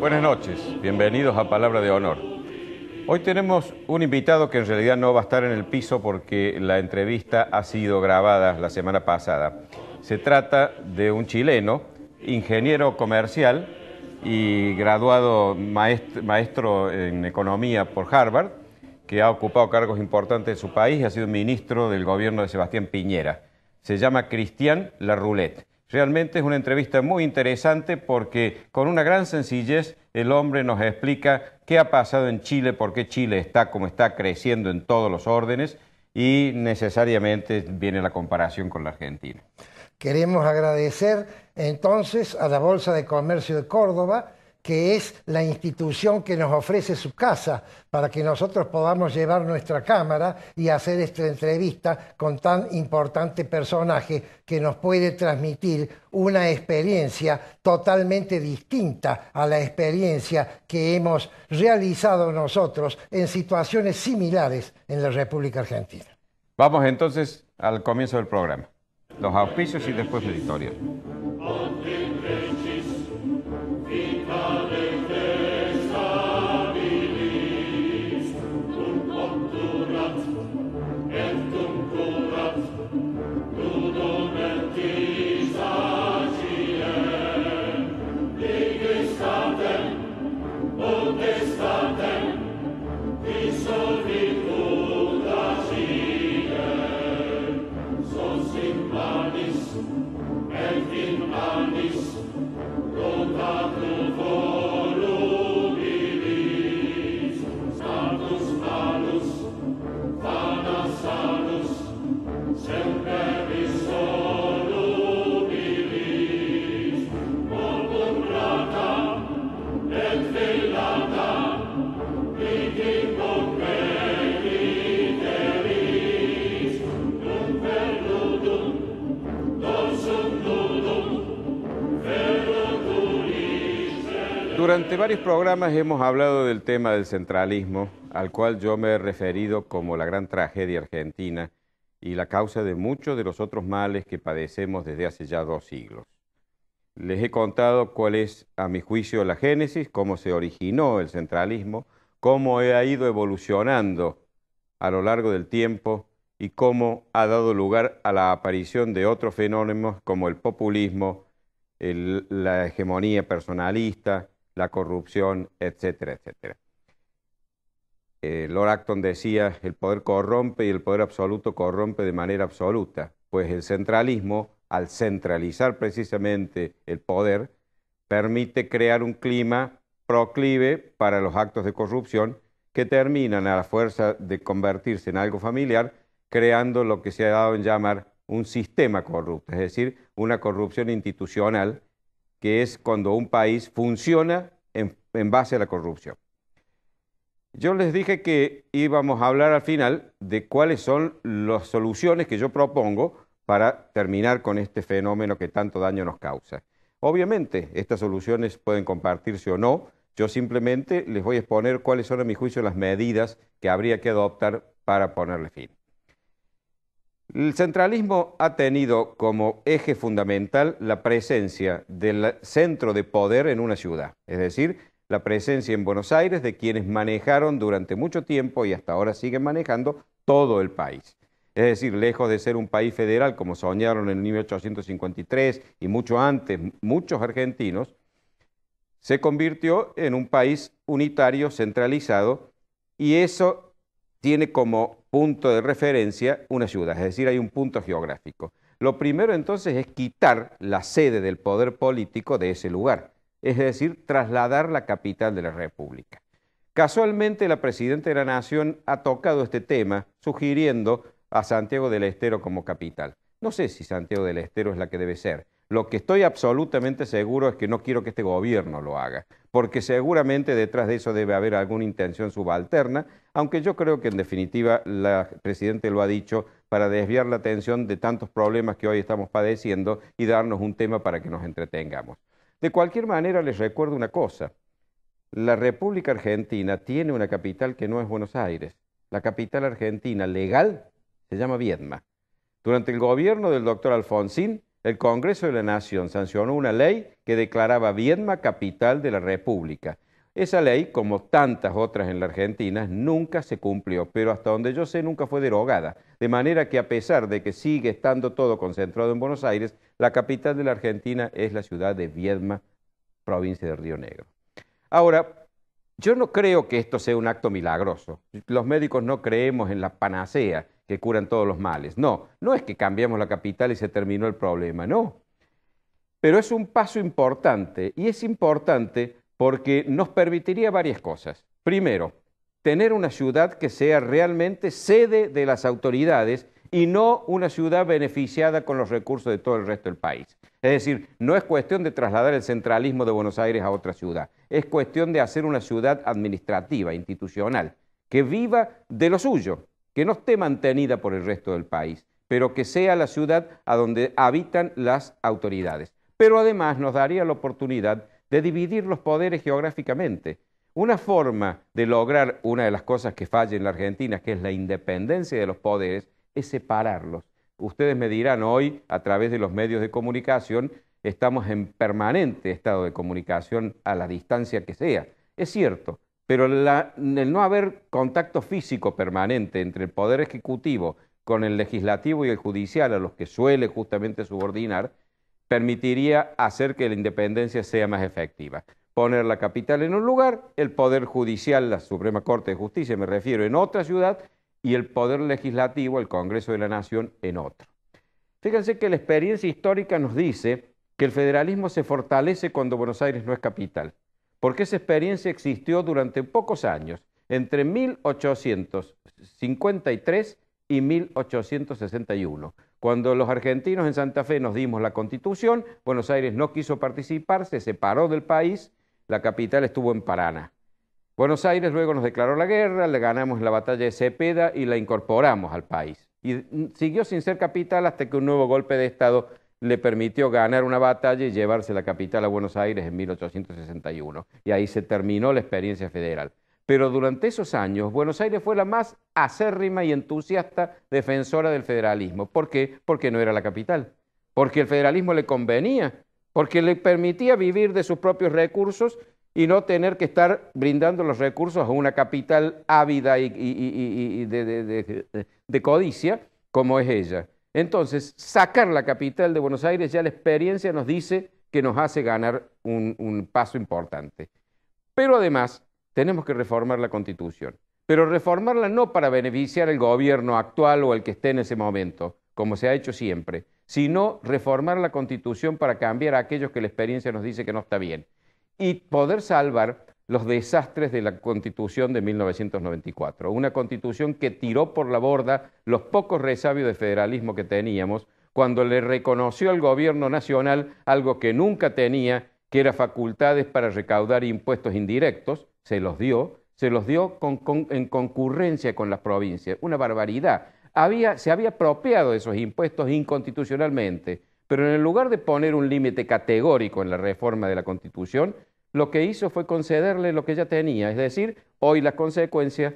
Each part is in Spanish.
Buenas noches, bienvenidos a Palabra de Honor. Hoy tenemos un invitado que en realidad no va a estar en el piso porque la entrevista ha sido grabada la semana pasada. Se trata de un chileno, ingeniero comercial y graduado maestro en economía por Harvard, que ha ocupado cargos importantes en su país y ha sido ministro del gobierno de Sebastián Piñera. Se llama Cristian Larroulet. Realmente es una entrevista muy interesante porque con una gran sencillez el hombre nos explica qué ha pasado en Chile, por qué Chile está como está, creciendo en todos los órdenes, y necesariamente viene la comparación con la Argentina. Queremos agradecer entonces a la Bolsa de Comercio de Córdoba, que es la institución que nos ofrece su casa para que nosotros podamos llevar nuestra cámara y hacer esta entrevista con tan importante personaje que nos puede transmitir una experiencia totalmente distinta a la experiencia que hemos realizado nosotros en situaciones similares en la República Argentina. Vamos entonces al comienzo del programa. Los auspicios y después la editorial. Durante varios programas hemos hablado del tema del centralismo, al cual yo me he referido como la gran tragedia argentina y la causa de muchos de los otros males que padecemos desde hace ya 2 siglos. Les he contado cuál es, a mi juicio, la génesis, cómo se originó el centralismo, cómo ha ido evolucionando a lo largo del tiempo y cómo ha dado lugar a la aparición de otros fenómenos como el populismo, la hegemonía personalista, la corrupción, etcétera, etcétera. Lord Acton decía, el poder corrompe y el poder absoluto corrompe de manera absoluta, pues el centralismo, al centralizar precisamente el poder, permite crear un clima proclive para los actos de corrupción que terminan a la fuerza de convertirse en algo familiar, creando lo que se ha dado en llamar un sistema corrupto, es decir, una corrupción institucional, que es cuando un país funciona en base a la corrupción. Yo les dije que íbamos a hablar al final de cuáles son las soluciones que yo propongo para terminar con este fenómeno que tanto daño nos causa. Obviamente, estas soluciones pueden compartirse o no. Yo simplemente les voy a exponer cuáles son, a mi juicio, las medidas que habría que adoptar para ponerle fin. El centralismo ha tenido como eje fundamental la presencia del centro de poder en una ciudad, es decir, la presencia en Buenos Aires de quienes manejaron durante mucho tiempo y hasta ahora siguen manejando todo el país. Es decir, lejos de ser un país federal como soñaron en 1853 y mucho antes muchos argentinos, se convirtió en un país unitario, centralizado, y eso tiene como punto de referencia una ciudad, es decir, hay un punto geográfico. Lo primero entonces es quitar la sede del poder político de ese lugar, es decir, trasladar la capital de la República. Casualmente la Presidenta de la Nación ha tocado este tema, sugiriendo a Santiago del Estero como capital. No sé si Santiago del Estero es la que debe ser. Lo que estoy absolutamente seguro es que no quiero que este gobierno lo haga, porque seguramente detrás de eso debe haber alguna intención subalterna, aunque yo creo que en definitiva la Presidenta lo ha dicho para desviar la atención de tantos problemas que hoy estamos padeciendo y darnos un tema para que nos entretengamos. De cualquier manera, les recuerdo una cosa. La República Argentina tiene una capital que no es Buenos Aires. La capital argentina legal se llama Viedma. Durante el gobierno del doctor Alfonsín, el Congreso de la Nación sancionó una ley que declaraba Viedma capital de la República. Esa ley, como tantas otras en la Argentina, nunca se cumplió, pero hasta donde yo sé nunca fue derogada. De manera que a pesar de que sigue estando todo concentrado en Buenos Aires, la capital de la Argentina es la ciudad de Viedma, provincia de Río Negro. Ahora, yo no creo que esto sea un acto milagroso. Los médicos no creemos en la panacea que curan todos los males. No, no es que cambiamos la capital y se terminó el problema, no. Pero es un paso importante, y es importante porque nos permitiría varias cosas. Primero, tener una ciudad que sea realmente sede de las autoridades y no una ciudad beneficiada con los recursos de todo el resto del país. Es decir, no es cuestión de trasladar el centralismo de Buenos Aires a otra ciudad, es cuestión de hacer una ciudad administrativa, institucional, que viva de lo suyo, que no esté mantenida por el resto del país, pero que sea la ciudad a donde habitan las autoridades. Pero además nos daría la oportunidad de dividir los poderes geográficamente. Una forma de lograr una de las cosas que falla en la Argentina, que es la independencia de los poderes, es separarlos. Ustedes me dirán hoy, a través de los medios de comunicación, estamos en permanente estado de comunicación a la distancia que sea. Es cierto, pero el no haber contacto físico permanente entre el Poder Ejecutivo con el Legislativo y el Judicial, a los que suele justamente subordinar, permitiría hacer que la independencia sea más efectiva. Poner la capital en un lugar, el Poder Judicial, la Suprema Corte de Justicia, me refiero, en otra ciudad, y el Poder Legislativo, el Congreso de la Nación, en otro. Fíjense que la experiencia histórica nos dice que el federalismo se fortalece cuando Buenos Aires no es capital, porque esa experiencia existió durante pocos años, entre 1853 y 1861. Cuando los argentinos en Santa Fe nos dimos la Constitución, Buenos Aires no quiso participar, se separó del país, la capital estuvo en Paraná. Buenos Aires luego nos declaró la guerra, le ganamos la batalla de Cepeda y la incorporamos al país. Y siguió sin ser capital hasta que un nuevo golpe de Estado le permitió ganar una batalla y llevarse la capital a Buenos Aires en 1861. Y ahí se terminó la experiencia federal. Pero durante esos años, Buenos Aires fue la más acérrima y entusiasta defensora del federalismo. ¿Por qué? Porque no era la capital. Porque el federalismo le convenía, porque le permitía vivir de sus propios recursos y no tener que estar brindando los recursos a una capital ávida y de codicia como es ella. Entonces, sacar la capital de Buenos Aires, ya la experiencia nos dice que nos hace ganar un paso importante. Pero además, tenemos que reformar la Constitución. Pero reformarla no para beneficiar al gobierno actual o el que esté en ese momento, como se ha hecho siempre, sino reformar la Constitución para cambiar a aquellos que la experiencia nos dice que no está bien y poder salvar los desastres de la Constitución de 1994. Una Constitución que tiró por la borda los pocos resabios de federalismo que teníamos cuando le reconoció al gobierno nacional algo que nunca tenía, que era facultades para recaudar impuestos indirectos, se los dio en concurrencia con las provincias. Una barbaridad. Se había apropiado de esos impuestos inconstitucionalmente, pero en lugar de poner un límite categórico en la reforma de la Constitución, lo que hizo fue concederle lo que ya tenía. Es decir, hoy la consecuencia,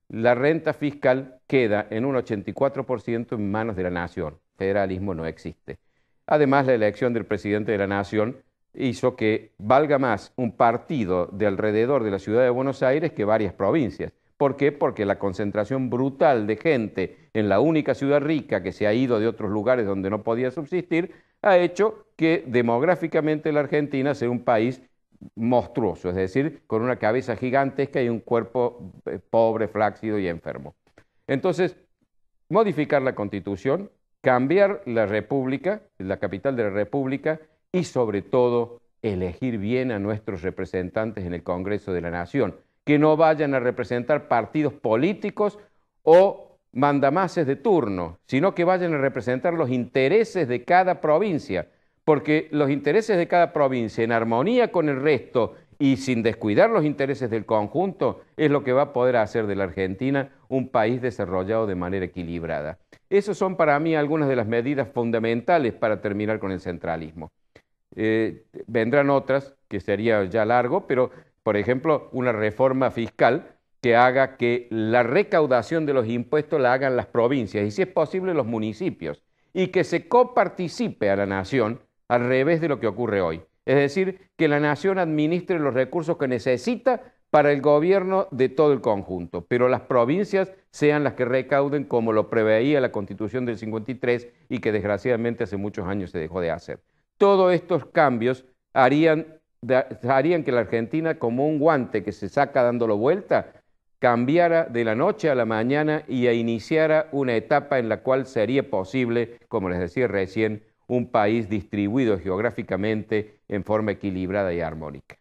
la renta fiscal queda en un 84% en manos de la Nación. Federalismo no existe. Además, la elección del presidente de la Nación hizo que valga más un partido de alrededor de la ciudad de Buenos Aires que varias provincias. ¿Por qué? Porque la concentración brutal de gente en la única ciudad rica que se ha ido de otros lugares donde no podía subsistir, ha hecho que demográficamente la Argentina sea un país monstruoso, es decir, con una cabeza gigantesca y un cuerpo pobre, flácido y enfermo. Entonces, modificar la Constitución, cambiar la República, la capital de la República, y sobre todo elegir bien a nuestros representantes en el Congreso de la Nación, que no vayan a representar partidos políticos o mandamases de turno, sino que vayan a representar los intereses de cada provincia, porque los intereses de cada provincia en armonía con el resto y sin descuidar los intereses del conjunto es lo que va a poder hacer de la Argentina un país desarrollado de manera equilibrada. Esas son para mí algunas de las medidas fundamentales para terminar con el centralismo. Vendrán otras, que sería ya largo, pero por ejemplo una reforma fiscal que haga que la recaudación de los impuestos la hagan las provincias y si es posible los municipios y que se coparticipe a la nación al revés de lo que ocurre hoy. Es decir, que la nación administre los recursos que necesita para el gobierno de todo el conjunto, pero las provincias sean las que recauden como lo preveía la Constitución del 53 y que desgraciadamente hace muchos años se dejó de hacer. Todos estos cambios harían que la Argentina, como un guante que se saca dándolo vuelta, cambiara de la noche a la mañana y iniciara una etapa en la cual sería posible, como les decía recién, un país distribuido geográficamente en forma equilibrada y armónica.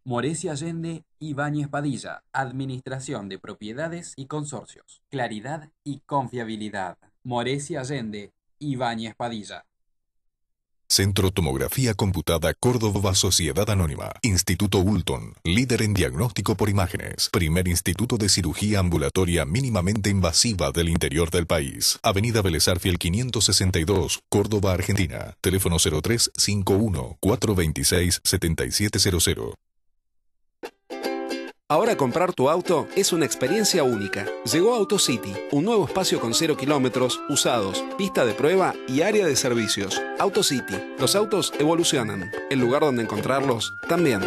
Moresi Allende, Ibáñez Padilla, Administración de Propiedades y Consorcios. Claridad y confiabilidad. Moresi Allende, Ibáñez Padilla. Centro Tomografía Computada Córdoba Sociedad Anónima. Instituto Ulton, líder en diagnóstico por imágenes. Primer instituto de cirugía ambulatoria mínimamente invasiva del interior del país. Avenida Vélez Arfiel 562, Córdoba, Argentina. Teléfono 0351 426 7700. Ahora comprar tu auto es una experiencia única. Llegó AutoCity, un nuevo espacio con 0 kilómetros, usados, pista de prueba y área de servicios. AutoCity, los autos evolucionan. El lugar donde encontrarlos también.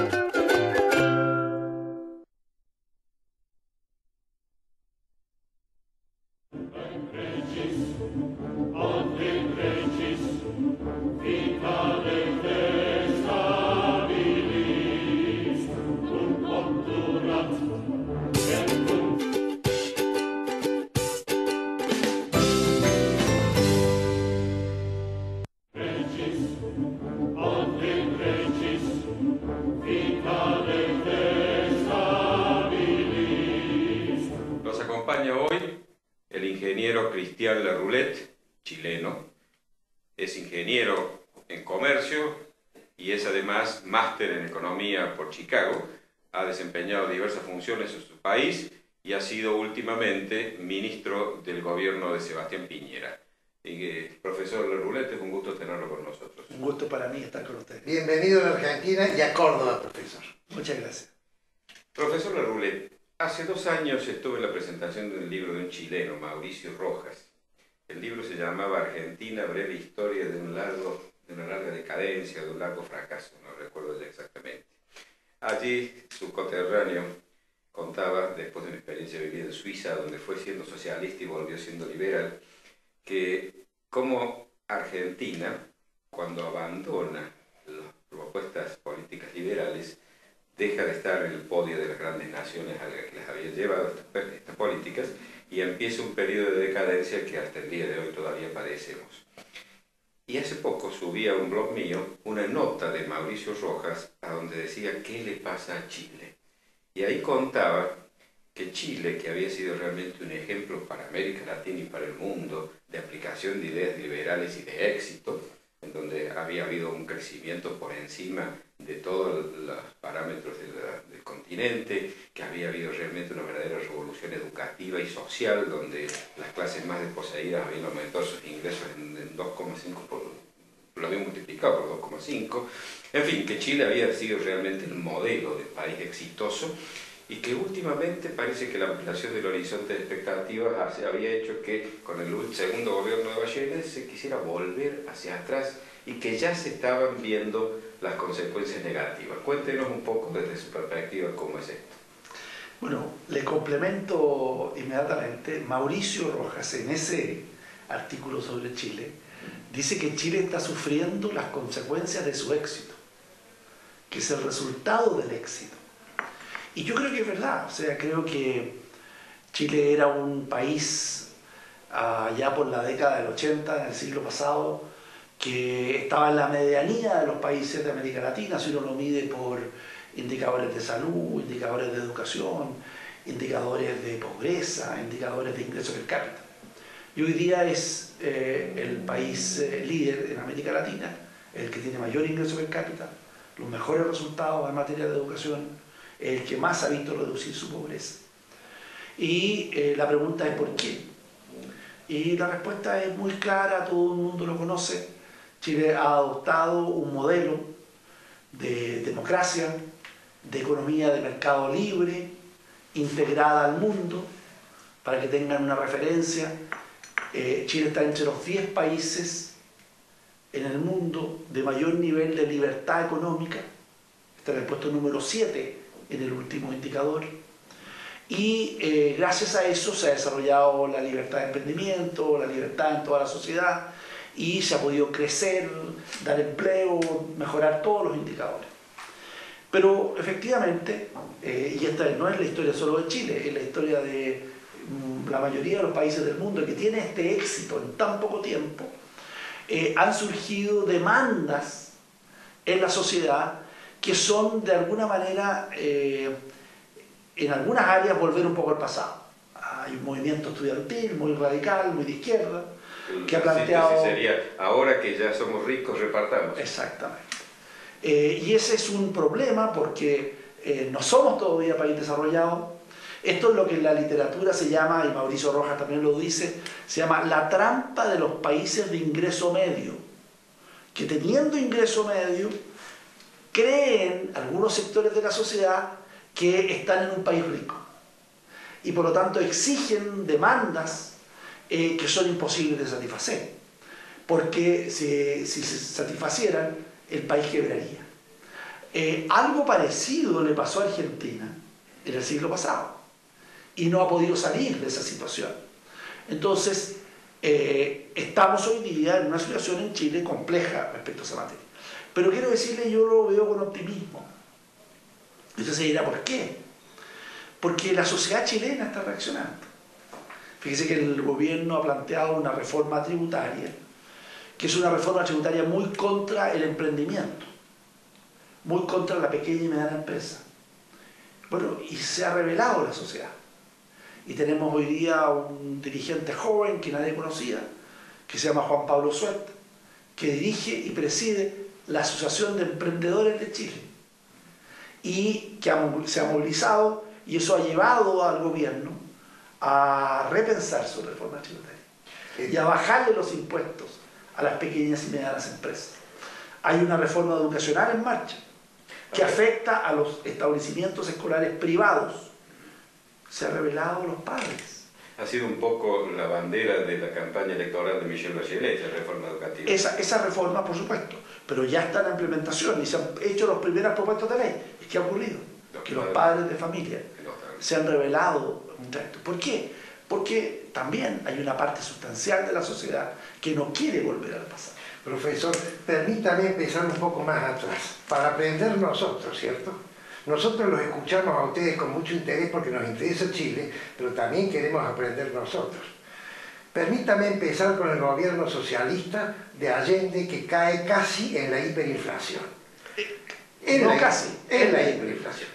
Cristian Lerroulet, chileno, es ingeniero en comercio y es además máster en economía por Chicago. Ha desempeñado diversas funciones en su país y ha sido últimamente ministro del gobierno de Sebastián Piñera. Profesor Lerroulet, es un gusto tenerlo con nosotros. Un gusto para mí estar con usted. Bienvenido a la Argentina y a Córdoba, profesor. Muchas gracias. Profesor Lerroulet, hace 2 años estuve en la presentación de un libro de un chileno, Mauricio Rojas. El libro se llamaba Argentina, breve historia de una larga decadencia, de un largo fracaso, no recuerdo ya exactamente. Allí su coterráneo contaba, después de una experiencia vivida en Suiza, donde fue siendo socialista y volvió siendo liberal, que como Argentina, cuando abandona las propuestas políticas liberales, deja de estar en el podio de las grandes naciones a las que les habían llevado estas políticas y empieza un periodo de decadencia que hasta el día de hoy todavía padecemos. Y hace poco subí a un blog mío una nota de Mauricio Rojas a donde decía ¿qué le pasa a Chile? Y ahí contaba que Chile, que había sido realmente un ejemplo para América Latina y para el mundo de aplicación de ideas liberales y de éxito, en donde había habido un crecimiento por encima de todos los parámetros del continente, que había habido realmente una verdadera revolución educativa y social, donde las clases más desposeídas habían aumentado sus ingresos en 2,5 lo habían multiplicado por 2,5. En fin, que Chile había sido realmente el modelo de país exitoso y que últimamente parece que la ampliación del horizonte de expectativas había hecho que con el segundo gobierno de Bachelet se quisiera volver hacia atrás y que ya se estaban viendo las consecuencias negativas. Cuéntenos un poco desde su perspectiva cómo es esto. Bueno, le complemento inmediatamente. Mauricio Rojas, en ese artículo sobre Chile, dice que Chile está sufriendo las consecuencias de su éxito, que es el resultado del éxito. Y yo creo que es verdad, o sea, creo que Chile era un país ya por la década del 80, en el siglo pasado, que estaba en la medianía de los países de América Latina, si uno lo mide por indicadores de salud, indicadores de educación, indicadores de pobreza, indicadores de ingresos per cápita. Y hoy día es el país líder en América Latina, el que tiene mayor ingreso per cápita, los mejores resultados en materia de educación, el que más ha visto reducir su pobreza. Y la pregunta es ¿por qué? Y la respuesta es muy clara, todo el mundo lo conoce. Chile ha adoptado un modelo de democracia, de economía de mercado libre, integrada al mundo. Para que tengan una referencia, Chile está entre los 10 países en el mundo de mayor nivel de libertad económica. Está en el puesto número 7 en el último indicador. Y gracias a eso se ha desarrollado la libertad de emprendimiento, la libertad en toda la sociedad, y se ha podido crecer, dar empleo, mejorar todos los indicadores. Pero efectivamente, y esta no es la historia solo de Chile, es la historia de la mayoría de los países del mundo que tiene este éxito en tan poco tiempo, han surgido demandas en la sociedad que son de alguna manera, en algunas áreas, volver un poco al pasado. Hay un movimiento estudiantil muy radical, muy de izquierda, que ha planteado... Sí, sería, ahora que ya somos ricos, repartamos. Exactamente. Y ese es un problema porque no somos todavía país desarrollado. Esto es lo que en la literatura se llama, y Mauricio Rojas también lo dice, se llama la trampa de los países de ingreso medio, que teniendo ingreso medio, creen algunos sectores de la sociedad que están en un país rico. Y por lo tanto exigen demandas que son imposibles de satisfacer. Porque si se satisfacieran, el país quebraría. Algo parecido le pasó a Argentina en el siglo pasado. Y no ha podido salir de esa situación. Entonces, estamos hoy día en una situación en Chile compleja respecto a esa materia. Pero quiero decirle, yo lo veo con optimismo. Usted se dirá, ¿por qué? Porque la sociedad chilena está reaccionando. Fíjese que el gobierno ha planteado una reforma tributaria, que es una reforma tributaria muy contra el emprendimiento, muy contra la pequeña y mediana empresa. Bueno, y se ha revelado la sociedad. Y tenemos hoy día un dirigente joven que nadie conocía, que se llama Juan Pablo Suet, que dirige y preside la Asociación de Emprendedores de Chile. Y que se ha movilizado, y eso ha llevado al gobierno a repensar su reforma tributaria y a bajarle los impuestos a las pequeñas y medianas empresas. Hay una reforma educacional en marcha que afecta a los establecimientos escolares privados. Se ha revelado a los padres. Ha sido un poco la bandera de la campaña electoral de Michelle Bachelet, la reforma educativa. Esa reforma, por supuesto, pero ya está en implementación y se han hecho las primeras propuestas de ley. ¿Qué ha ocurrido? Que los padres de familia se han revelado contra esto. ¿Por qué? Porque también hay una parte sustancial de la sociedad que no quiere volver al pasado. Profesor, permítame empezar un poco más atrás, para aprender nosotros, ¿cierto? Nosotros los escuchamos a ustedes con mucho interés porque nos interesa Chile, pero también queremos aprender nosotros. Permítame empezar con el gobierno socialista de Allende, que cae casi en la hiperinflación. En la hiperinflación.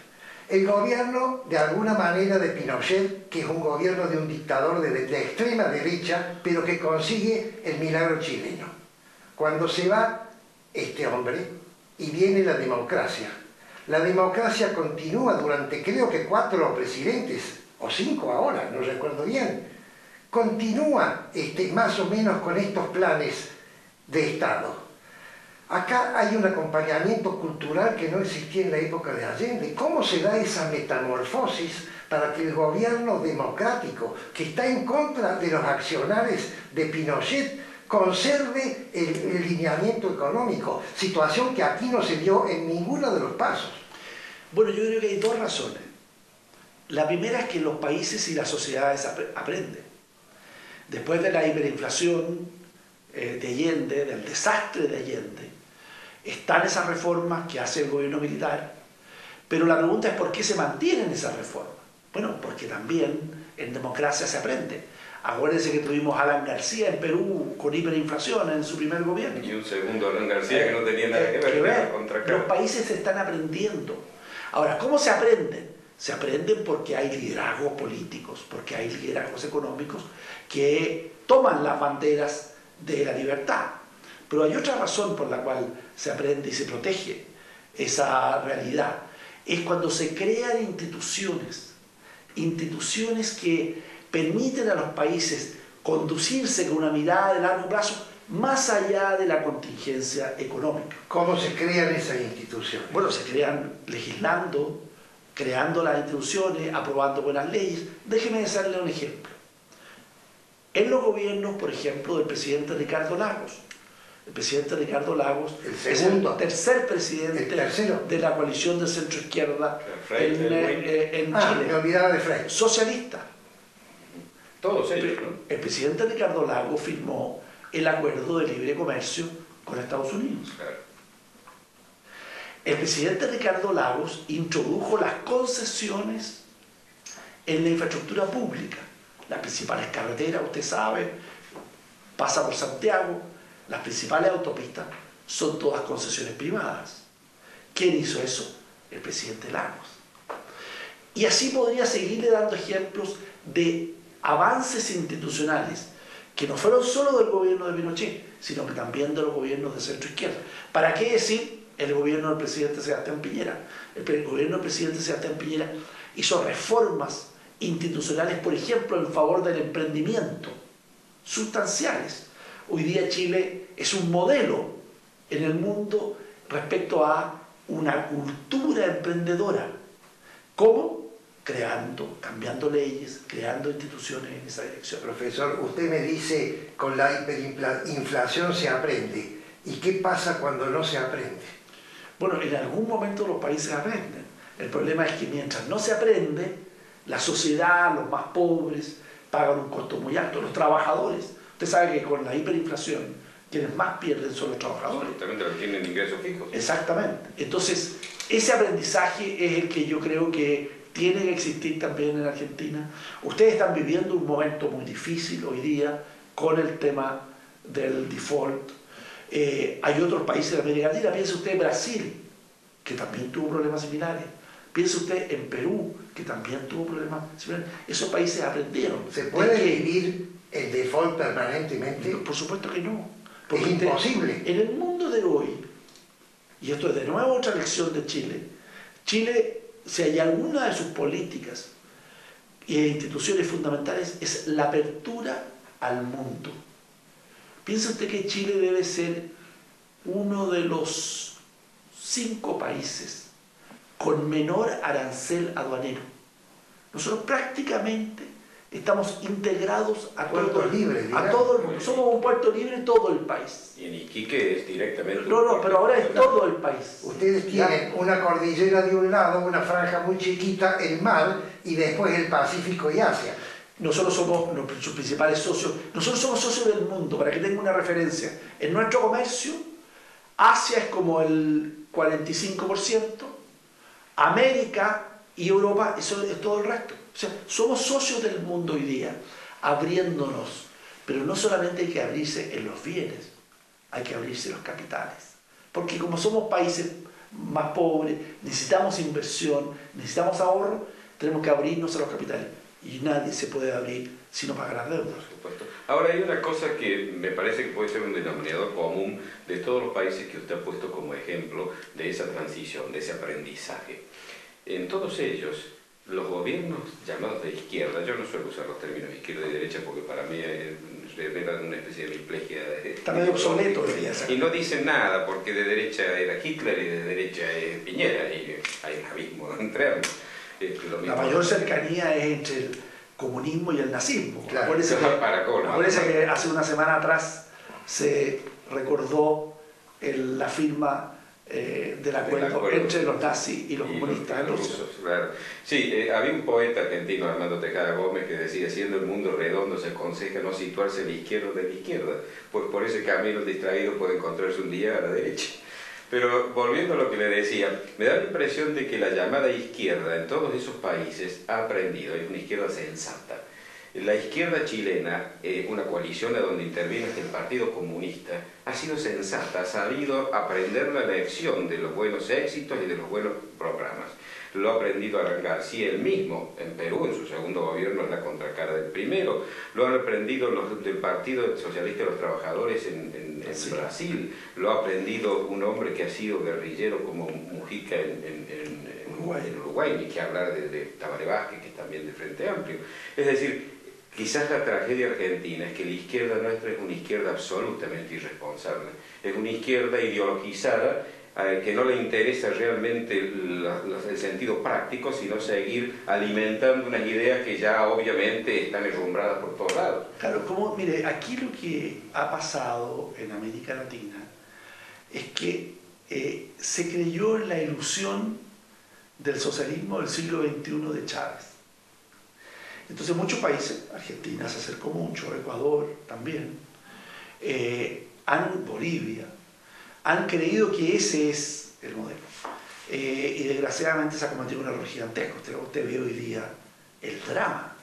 El gobierno, de alguna manera, de Pinochet, que es un gobierno de un dictador de extrema derecha, pero que consigue el milagro chileno. Cuando se va este hombre y viene la democracia continúa durante, creo que 4 presidentes, o 5 ahora, no recuerdo bien, continúa más o menos con estos planes de Estado. Acá hay un acompañamiento cultural que no existía en la época de Allende. ¿Cómo se da esa metamorfosis para que el gobierno democrático, que está en contra de los accionares de Pinochet, conserve el lineamiento económico? Situación que aquí no se dio en ninguno de los pasos. Bueno, yo creo que hay 2 razones. La primera es que los países y las sociedades aprenden. Después de la hiperinflación de Allende, del desastre de Allende, están esas reformas que hace el gobierno militar, pero la pregunta es ¿por qué se mantienen esas reformas? Bueno, porque también en democracia se aprende. Acuérdense que tuvimos a Alan García en Perú con hiperinflación en su primer gobierno. Y un segundo Alan García que no tenía nada que ver contra acá. Los países están aprendiendo. Ahora, ¿cómo se aprenden? Se aprenden porque hay liderazgos políticos, porque hay liderazgos económicos que toman las banderas de la libertad. Pero hay otra razón por la cual se aprende y se protege esa realidad. Es cuando se crean instituciones que permiten a los países conducirse con una mirada de largo plazo más allá de la contingencia económica. ¿Cómo se crean esas instituciones? Bueno, se crean legislando, creando las instituciones, aprobando buenas leyes. Déjeme darle un ejemplo. En los gobiernos, por ejemplo, del presidente Ricardo Lagos. El presidente Ricardo Lagos es el tercer presidente de la coalición de centro-izquierda en Chile. Me olvidaba de Frey. Socialista. Todos ellos, ¿no? El presidente Ricardo Lagos firmó el acuerdo de libre comercio con Estados Unidos. Claro. El presidente Ricardo Lagos introdujo las concesiones en la infraestructura pública. Las principales carreteras, usted sabe, pasa por Santiago, las principales autopistas son todas concesiones privadas. ¿Quién hizo eso? El presidente Lagos. Y así podría seguirle dando ejemplos de avances institucionales que no fueron solo del gobierno de Pinochet, sino que también de los gobiernos de centro izquierda. ¿Para qué decir el gobierno del presidente Sebastián Piñera? El gobierno del presidente Sebastián Piñera hizo reformas institucionales, por ejemplo, en favor del emprendimiento, sustanciales. Hoy día Chile es un modelo en el mundo respecto a una cultura emprendedora. ¿Cómo? Creando, cambiando leyes, creando instituciones en esa dirección. Profesor, usted me dice, con la hiperinflación se aprende. ¿Y qué pasa cuando no se aprende? Bueno, en algún momento los países aprenden. El problema es que mientras no se aprende, la sociedad, los más pobres, pagan un costo muy alto. Los trabajadores, usted sabe que con la hiperinflación, quienes más pierden son los trabajadores. Justamente los que tienen ingresos fijos. Exactamente. Entonces, ese aprendizaje es el que yo creo que tiene que existir también en Argentina. Ustedes están viviendo un momento muy difícil hoy día con el tema del default. Hay otros países de América Latina, piense usted en Brasil, que también tuvo problemas similares. Piense usted en Perú, que también tuvo problemas similares. Esos países aprendieron. ¿Se puede vivir el default permanentemente? Por supuesto que no. Es imposible. En el mundo de hoy, y esto es de nuevo otra lección de Chile, Chile, si hay alguna de sus políticas e instituciones fundamentales, es la apertura al mundo. ¿Piensa usted que Chile debe ser uno de los 5 países con menor arancel aduanero? Nosotros prácticamente estamos integrados a todo el mundo. Somos un puerto libre todo el país. Y en Iquique es directamente... No, pero ahora es todo el país. Ustedes tienen una cordillera de un lado, una franja muy chiquita, el mar, y después el Pacífico y Asia. Nosotros somos nuestros principales socios. Nosotros somos socios del mundo, para que tenga una referencia. En nuestro comercio, Asia es como el 45%, América y Europa, eso es todo el resto. O sea, somos socios del mundo hoy día, abriéndonos. Pero no solamente hay que abrirse en los bienes, hay que abrirse en los capitales. Porque como somos países más pobres, necesitamos inversión, necesitamos ahorro, tenemos que abrirnos a los capitales. Y nadie se puede abrir si no paga las deudas. Por supuesto. Ahora hay una cosa que me parece que puede ser un denominador común de todos los países que usted ha puesto como ejemplo de esa transición, de ese aprendizaje. En todos ellos, los gobiernos llamados de izquierda, yo no suelo usar los términos izquierda y derecha porque para mí era una especie de hiplegia. Está medio obsoleto. Y no dicen nada porque de derecha era Hitler y de derecha es Piñera y hay un abismo entre ambos. La mayor cercanía es entre el comunismo y el nazismo. Claro. Acuérdense que hace una semana atrás se recordó la firma del acuerdo entre los nazis y los comunistas en Rusia. Claro. Sí, había un poeta argentino, Armando Tejada Gómez, que decía: siendo el mundo redondo se aconseja no situarse a la izquierda de la izquierda, pues por ese camino el distraído puede encontrarse un día a la derecha. Pero volviendo a lo que le decía, me da la impresión de que la llamada izquierda en todos esos países ha aprendido, es una izquierda sensata. La izquierda chilena, una coalición a donde interviene el Partido Comunista, ha sido sensata, ha sabido aprender la lección de los buenos éxitos y de los buenos programas. Lo ha aprendido Alan García él mismo, en Perú, en su segundo gobierno, en la contracara del primero. Lo han aprendido los del Partido Socialista de los Trabajadores en Brasil. Lo ha aprendido un hombre que ha sido guerrillero como Mujica en Uruguay, ni que hablar de Tabaré Vázquez, que es también de Frente Amplio. Es decir, Quizás la tragedia argentina es que la izquierda nuestra es una izquierda absolutamente irresponsable, es una izquierda ideologizada que no le interesa realmente el sentido práctico, sino seguir alimentando unas ideas que ya obviamente están herrumbradas por todos lados. Claro, como, mire, aquí lo que ha pasado en América Latina es que se creyó en la ilusión del socialismo del siglo XXI de Chávez. Entonces muchos países, Argentina se acercó mucho, Ecuador también, Bolivia, han creído que ese es el modelo. Y desgraciadamente se ha cometido un error gigantesco. Usted ve hoy día el drama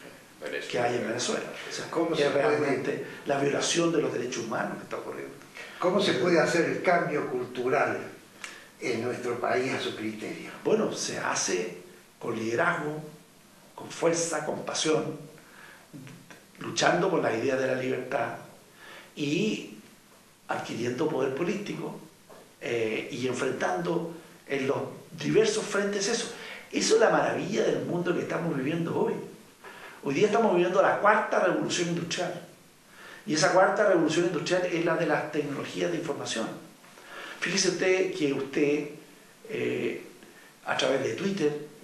que hay en Venezuela. O sea, ¿cómo es realmente la violación de los derechos humanos que está ocurriendo? ¿Cómo se puede hacer el cambio cultural en nuestro país a su criterio? Bueno, se hace con liderazgo, con fuerza, con pasión, luchando por la idea de la libertad y adquiriendo poder político y enfrentando en los diversos frentes eso. Eso es la maravilla del mundo que estamos viviendo hoy. Hoy día estamos viviendo la cuarta revolución industrial. Y esa cuarta revolución industrial es la de las tecnologías de información. Fíjese usted que usted, a través de Twitter,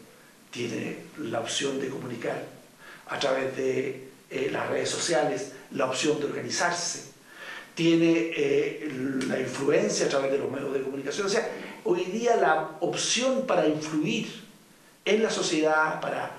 tiene la opción de comunicar, a través de las redes sociales, la opción de organizarse, tiene la influencia a través de los medios de comunicación. O sea, hoy día la opción para influir en la sociedad, para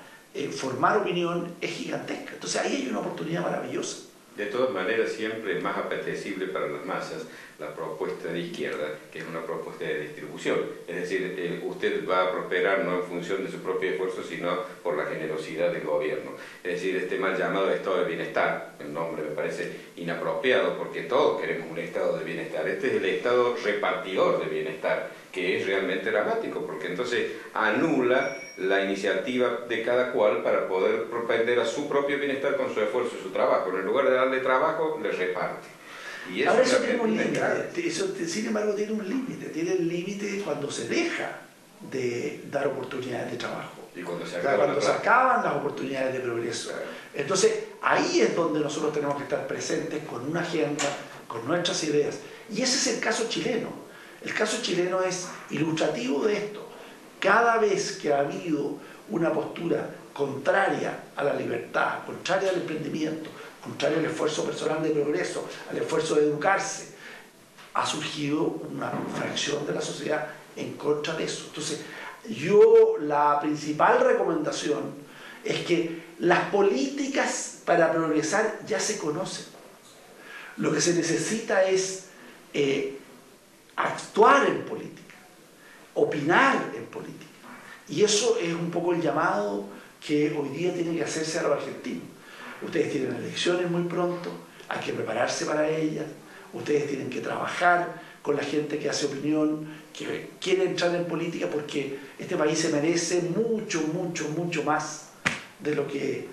formar opinión, es gigantesca. Entonces ahí hay una oportunidad maravillosa. De todas maneras, siempre es más apetecible para las masas la propuesta de izquierda, que es una propuesta de distribución. Es decir, usted va a prosperar no en función de su propio esfuerzo, sino por la generosidad del gobierno. Es decir, este mal llamado estado de bienestar, el nombre me parece inapropiado, porque todos queremos un estado de bienestar. Este es el estado repartidor de bienestar, que es realmente dramático, porque entonces anula la iniciativa de cada cual para poder propender a su propio bienestar con su esfuerzo y su trabajo. En lugar de darle trabajo, le reparte. Y ahora eso tiene un límite, sin embargo tiene un límite, tiene el límite cuando se deja de dar oportunidades de trabajo, y cuando se acaban las oportunidades de progreso. Entonces ahí es donde nosotros tenemos que estar presentes con una agenda, con nuestras ideas, y ese es el caso chileno. El caso chileno es ilustrativo de esto. Cada vez que ha habido una postura contraria a la libertad, contraria al emprendimiento, contrario al esfuerzo personal de progreso, al esfuerzo de educarse, ha surgido una fracción de la sociedad en contra de eso. Entonces, la principal recomendación es que las políticas para progresar ya se conocen. Lo que se necesita es actuar en política, opinar en política. Y eso es un poco el llamado que hoy día tiene que hacerse a los argentinos. Ustedes tienen elecciones muy pronto, hay que prepararse para ellas, ustedes tienen que trabajar con la gente que hace opinión, que quiere entrar en política, porque este país se merece mucho, mucho, mucho más de lo que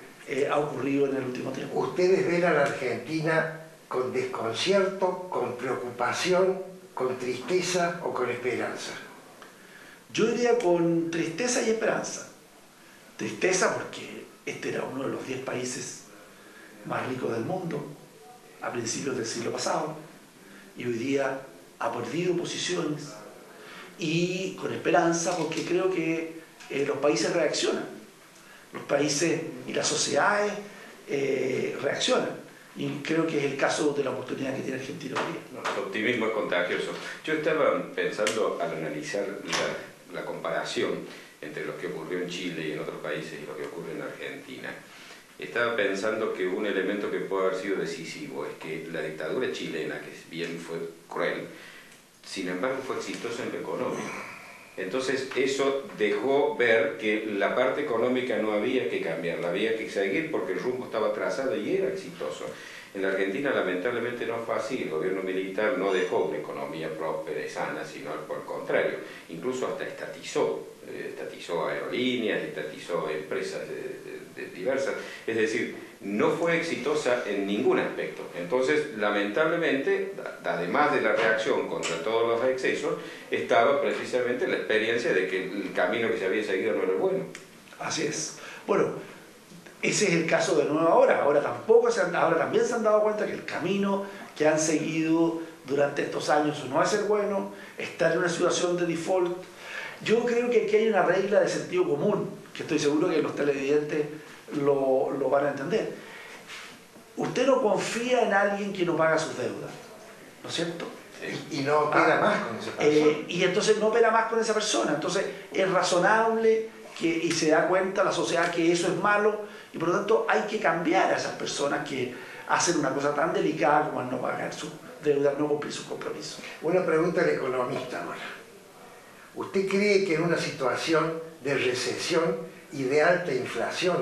ha ocurrido en el último tiempo. ¿Ustedes ven a la Argentina con desconcierto, con preocupación, con tristeza o con esperanza? Yo diría con tristeza y esperanza. Tristeza porque este era uno de los 10 países más ricos del mundo a principios del siglo pasado y hoy día ha perdido posiciones, y con esperanza porque creo que los países reaccionan, los países y las sociedades reaccionan, y creo que es el caso de la oportunidad que tiene Argentina hoy día. El optimismo es contagioso. Yo estaba pensando al analizar la comparación entre lo que ocurrió en Chile y en otros países y lo que ocurre en Argentina. Estaba pensando que un elemento que puede haber sido decisivo es que la dictadura chilena, que bien fue cruel, sin embargo fue exitosa en lo económico. Entonces eso dejó ver que la parte económica no había que cambiarla, había que seguir porque el rumbo estaba trazado y era exitoso. En la Argentina lamentablemente no fue así, el gobierno militar no dejó una economía próspera y sana, sino por el contrario, incluso hasta estatizó aerolíneas, estatizó empresas diversas, es decir, no fue exitosa en ningún aspecto. Entonces, lamentablemente, además de la reacción contra todos los excesos, estaba precisamente la experiencia de que el camino que se había seguido no era bueno. Así es. Bueno, ese es el caso de nuevo ahora. Ahora también se han dado cuenta que el camino que han seguido durante estos años no va a ser bueno, estar en una situación de default. Yo creo que aquí hay una regla de sentido común, que estoy seguro que los televidentes lo van a entender. Usted no confía en alguien que no paga sus deudas, ¿no es cierto? Y no opera más con esa persona. Y entonces no opera más con esa persona. Entonces es razonable y se da cuenta la sociedad que eso es malo, y por lo tanto hay que cambiar a esas personas que hacen una cosa tan delicada como el no pagar sus deudas, no cumplir sus compromisos. Una pregunta al economista ahora. ¿Usted cree que en una situación de recesión y de alta inflación,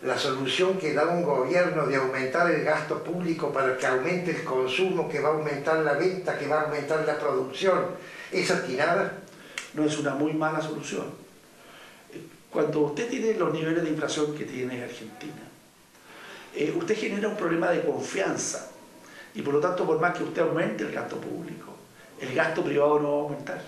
la solución que da un gobierno de aumentar el gasto público para que aumente el consumo, que va a aumentar la venta, que va a aumentar la producción, es atinada? No, es una muy mala solución. Cuando usted tiene los niveles de inflación que tiene Argentina, usted genera un problema de confianza, y por lo tanto, por más que usted aumente el gasto público, el gasto privado no va a aumentar.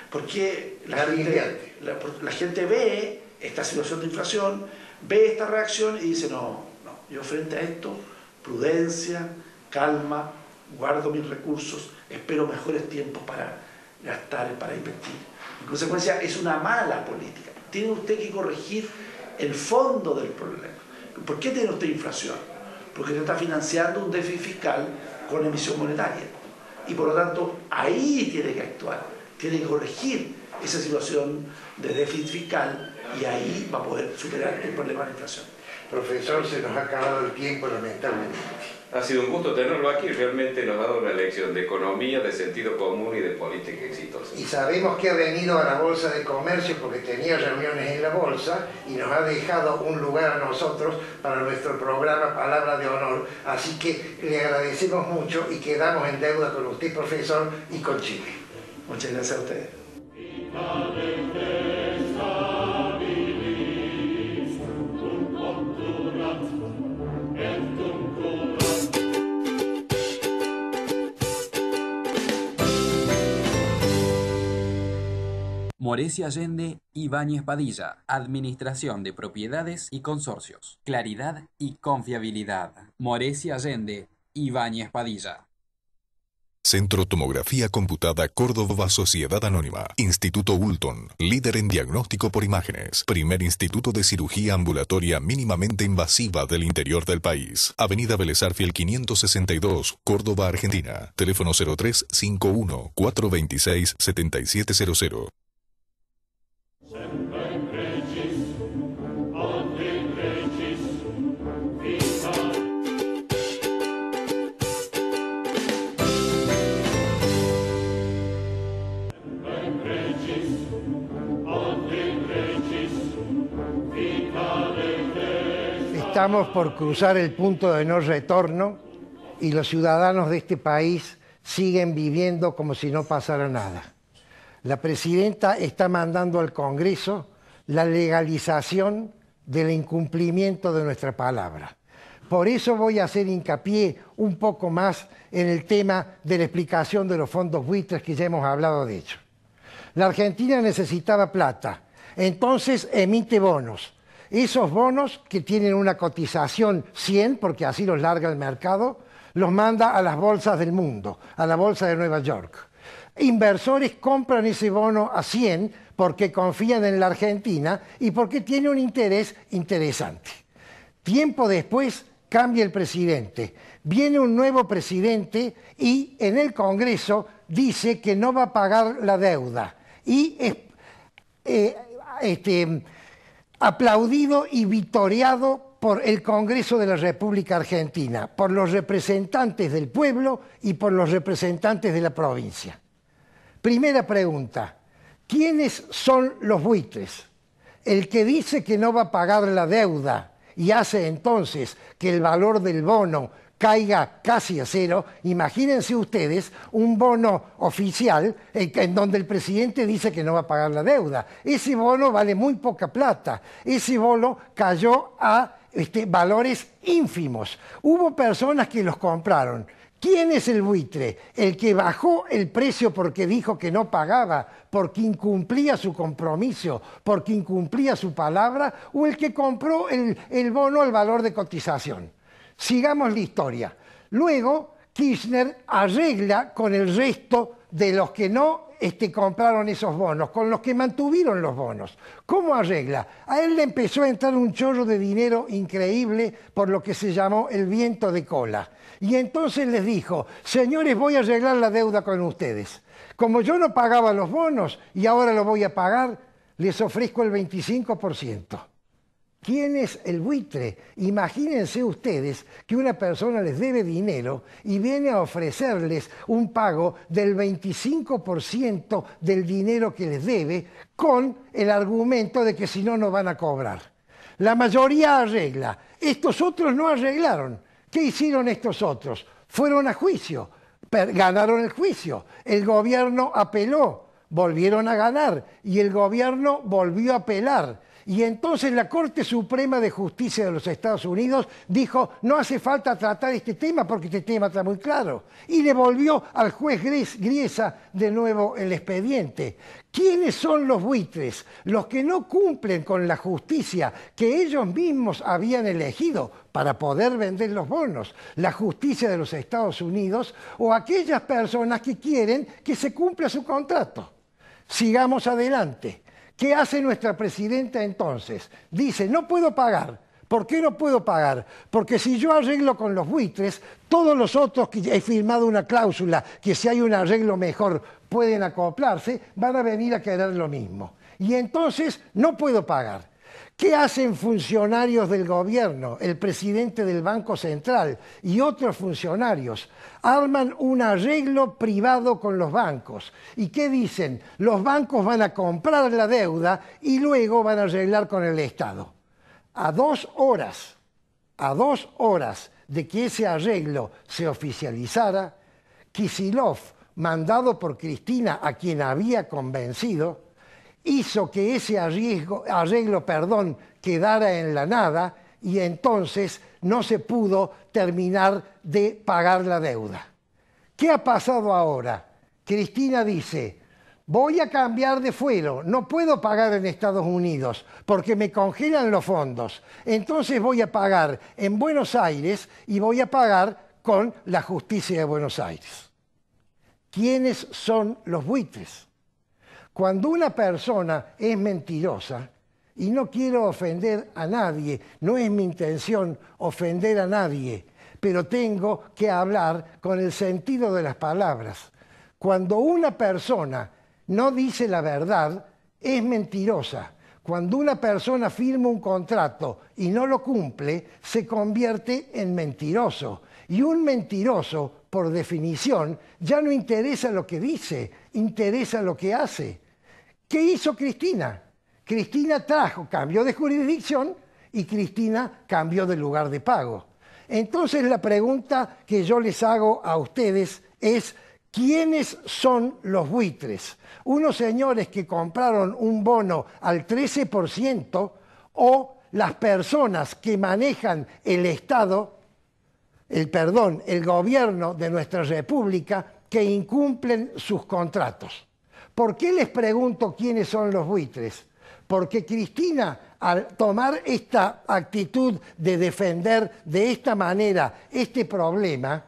Porque la gente ve esta situación de inflación, ve esta reacción y dice, no, yo frente a esto, prudencia, calma, guardo mis recursos, espero mejores tiempos para gastar, para invertir. En consecuencia, es una mala política. Tiene usted que corregir el fondo del problema. ¿Por qué tiene usted inflación? Porque usted está financiando un déficit fiscal con emisión monetaria. Y por lo tanto, ahí tiene que actuar, tiene que corregir esa situación de déficit fiscal, y ahí va a poder superar el problema de la inflación. Profesor, se nos ha acabado el tiempo, lamentablemente. Ha sido un gusto tenerlo aquí, realmente nos ha dado una lección de economía, de sentido común y de política exitosa. Y sabemos que ha venido a la Bolsa de Comercio porque tenía reuniones en la Bolsa y nos ha dejado un lugar a nosotros para nuestro programa Palabra de Honor. Así que le agradecemos mucho y quedamos en deuda con usted, profesor, y con Chile. Muchas gracias a ustedes. Morecia Allende, Ibáñez Padilla, Administración de Propiedades y Consorcios. Claridad y confiabilidad. Morecia Allende, Ibáñez Padilla. Centro Tomografía Computada Córdoba Sociedad Anónima. Instituto Ulton, líder en diagnóstico por imágenes. Primer instituto de cirugía ambulatoria mínimamente invasiva del interior del país. Avenida Vélez Arfiel 562, Córdoba, Argentina. Teléfono 0351 426 7700. Estamos por cruzar el punto de no retorno y los ciudadanos de este país siguen viviendo como si no pasara nada. La presidenta está mandando al Congreso la legalización del incumplimiento de nuestra palabra. Por eso voy a hacer hincapié un poco más en el tema de la explicación de los fondos buitres, que ya hemos hablado de ello. La Argentina necesitaba plata, entonces emite bonos. Esos bonos, que tienen una cotización 100, porque así los larga el mercado, los manda a las bolsas del mundo, a la bolsa de Nueva York. Inversores compran ese bono a 100 porque confían en la Argentina y porque tiene un interés interesante. Tiempo después cambia el presidente. Viene un nuevo presidente y en el Congreso dice que no va a pagar la deuda. Y aplaudido y vitoreado por el Congreso de la República Argentina, por los representantes del pueblo y por los representantes de la provincia. Primera pregunta, ¿quiénes son los buitres? El que dice que no va a pagar la deuda y hace entonces que el valor del bono caiga casi a cero. Imagínense ustedes un bono oficial en donde el presidente dice que no va a pagar la deuda. Ese bono vale muy poca plata. Ese bono cayó a valores ínfimos. Hubo personas que los compraron. ¿Quién es el buitre? ¿El que bajó el precio porque dijo que no pagaba, porque incumplía su compromiso, porque incumplía su palabra, o el que compró el bono al valor de cotización? Sigamos la historia. Luego, Kirchner arregla con el resto de los que no compraron esos bonos, con los que mantuvieron los bonos. ¿Cómo arregla? A él le empezó a entrar un chorro de dinero increíble por lo que se llamó el viento de cola. Y entonces les dijo, señores, voy a arreglar la deuda con ustedes. Como yo no pagaba los bonos y ahora lo voy a pagar, les ofrezco el 25%. ¿Quién es el buitre? Imagínense ustedes que una persona les debe dinero y viene a ofrecerles un pago del 25% del dinero que les debe con el argumento de que si no, no van a cobrar. La mayoría arregla. Estos otros no arreglaron. ¿Qué hicieron estos otros? Fueron a juicio, ganaron el juicio. El gobierno apeló, volvieron a ganar y el gobierno volvió a apelar. Y entonces la Corte Suprema de Justicia de los Estados Unidos dijo, no hace falta tratar este tema porque este tema está muy claro. Y le volvió al juez Griesa de nuevo el expediente. ¿Quiénes son los buitres? Los que no cumplen con la justicia que ellos mismos habían elegido para poder vender los bonos, la justicia de los Estados Unidos, o aquellas personas que quieren que se cumpla su contrato. Sigamos adelante. ¿Qué hace nuestra presidenta entonces? Dice, no puedo pagar. ¿Por qué no puedo pagar? Porque si yo arreglo con los buitres, todos los otros que he firmado una cláusula que si hay un arreglo mejor pueden acoplarse, van a venir a querer lo mismo. Y entonces no puedo pagar. ¿Qué hacen funcionarios del gobierno, el presidente del Banco Central y otros funcionarios? Arman un arreglo privado con los bancos. ¿Y qué dicen? Los bancos van a comprar la deuda y luego van a arreglar con el Estado. A 2 horas de que ese arreglo se oficializara, Kicillof, mandado por Cristina, a quien había convencido, hizo que ese arreglo quedara en la nada y entonces no se pudo terminar de pagar la deuda. ¿Qué ha pasado ahora? Cristina dice, voy a cambiar de fuero, no puedo pagar en Estados Unidos porque me congelan los fondos. Entonces voy a pagar en Buenos Aires y voy a pagar con la justicia de Buenos Aires. ¿Quiénes son los buitres? Cuando una persona es mentirosa, y no quiero ofender a nadie, no es mi intención ofender a nadie, pero tengo que hablar con el sentido de las palabras. Cuando una persona no dice la verdad, es mentirosa. Cuando una persona firma un contrato y no lo cumple, se convierte en mentiroso. Y un mentiroso, por definición, ya no interesa lo que dice, interesa lo que hace. ¿Qué hizo Cristina? Cristina cambió de jurisdicción y Cristina cambió de lugar de pago. Entonces la pregunta que yo les hago a ustedes es, ¿quiénes son los buitres? ¿Unos señores que compraron un bono al 13% o las personas que manejan el Estado, el gobierno de nuestra República, que incumplen sus contratos? ¿Por qué les pregunto quiénes son los buitres? Porque Cristina, al tomar esta actitud de defender de esta manera este problema,